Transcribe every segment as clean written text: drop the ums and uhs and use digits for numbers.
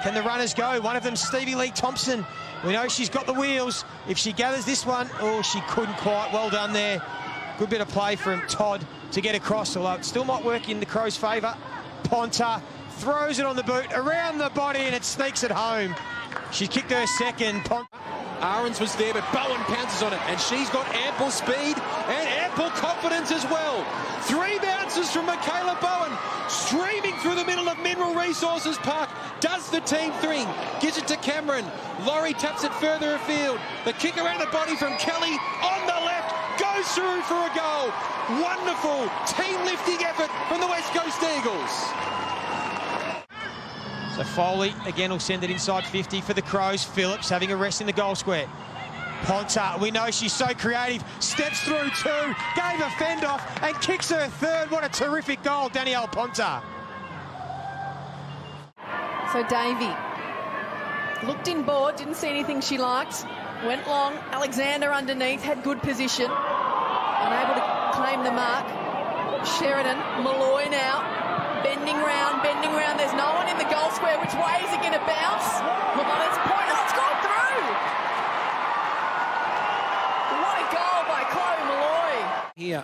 Can the runners go? One of them, Stevie Lee Thompson. We know she's got the wheels. If she gathers this one, oh, she couldn't quite. Well done there. Good bit of play from Todd to get across, although it still might work in the Crows' favour. Ponter throws it on the boot, around the body, and it sneaks it home. She kicked her second. Ahrens was there, but Bowen pounces on it, and she's got ample speed and ample confidence as well. 3 bounces from Michaela Bowen, streaming through the middle of Mineral Resources Park, does the team thing, gives it to Cameron. Laurie taps it further afield. The kick around the body from Kelly on the left, goes through for a goal. Wonderful team-lifting effort from the West Coast Eagles. So Foley again will send it inside 50 for the Crows. Phillips having a rest in the goal square. Ponter, we know she's so creative, steps through 2, gave a fend off and kicks her third. What a terrific goal, Danielle Ponter. So Davey looked in board, didn't see anything she liked, went long. Alexander underneath, had good position, unable to claim the mark. Sheridan, Molloy now. Bending round, there's no one in the goal square. Which way is it going to bounce? Lamont point, oh, it's gone through! What a goal by Chloe Molloy. Here,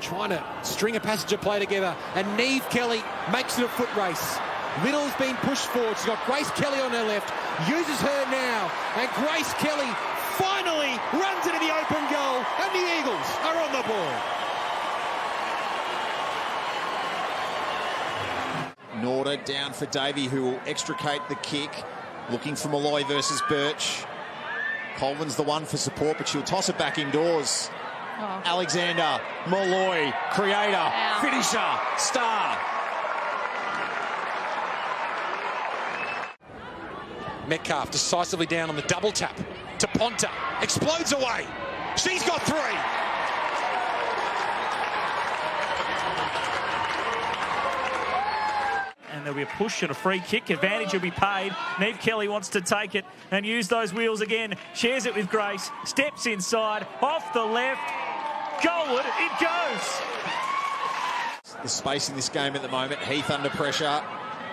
trying to string a passenger play together, and Neve Kelly makes it a foot race. Little's been pushed forward. She's got Grace Kelly on her left, uses her now, and Grace Kelly finally runs into the open goal, and the Eagles are on the ball. Norda down for Davey, who will extricate the kick. Looking for Molloy versus Birch. Colvin's the one for support, but she'll toss it back indoors. Oh. Alexander, Molloy, creator, finisher, star. Metcalf decisively down on the double tap to Ponter. Explodes away. She's got 3. And there'll be a push and a free kick. Advantage will be paid. Neve Kelly wants to take it and use those wheels again. Shares it with Grace. Steps inside. Off the left. Goalward. It goes. The space in this game at the moment. Heath under pressure.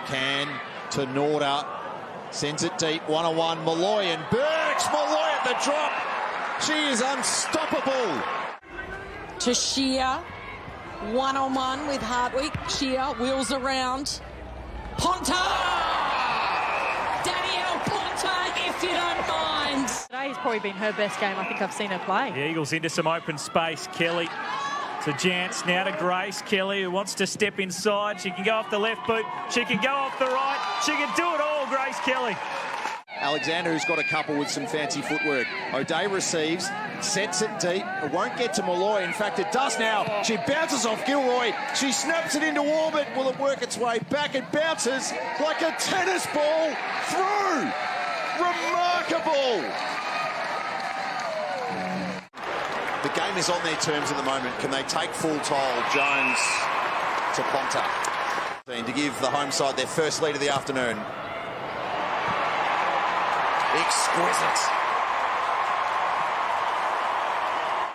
Can to Norda. Sends it deep. 1-on-1. Molloy and Birch. Molloy at the drop. She is unstoppable. To Shear. 1-on-1 with Hardwick. Shear wheels around. Ponter! Danielle Ponter, if you don't mind. Today's probably been her best game I think I've seen her play. The Eagles into some open space. Kelly to Jance, now to Grace. Kelly, who wants to step inside. She can go off the left boot. She can go off the right. She can do it all, Grace Kelly. Alexander, who's got a couple with some fancy footwork. O'Day receives, sets it deep. It won't get to Molloy. In fact, it does now. She bounces off Gilroy. She snaps it into orbit. Will it work its way back? It bounces like a tennis ball through. Remarkable. The game is on their terms at the moment. Can they take full toll? Jones to Ponter. To give the home side their first lead of the afternoon. Exquisite.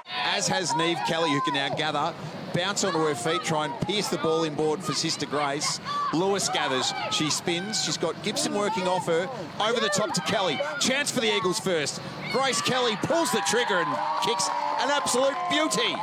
As has Neve Kelly, who can now gather, bounce onto her feet, try and pierce the ball inboard for Sister Grace. Lewis gathers. She spins. She's got Gibson working off her. Over the top to Kelly. Chance for the Eagles first. Grace Kelly pulls the trigger and kicks an absolute beauty.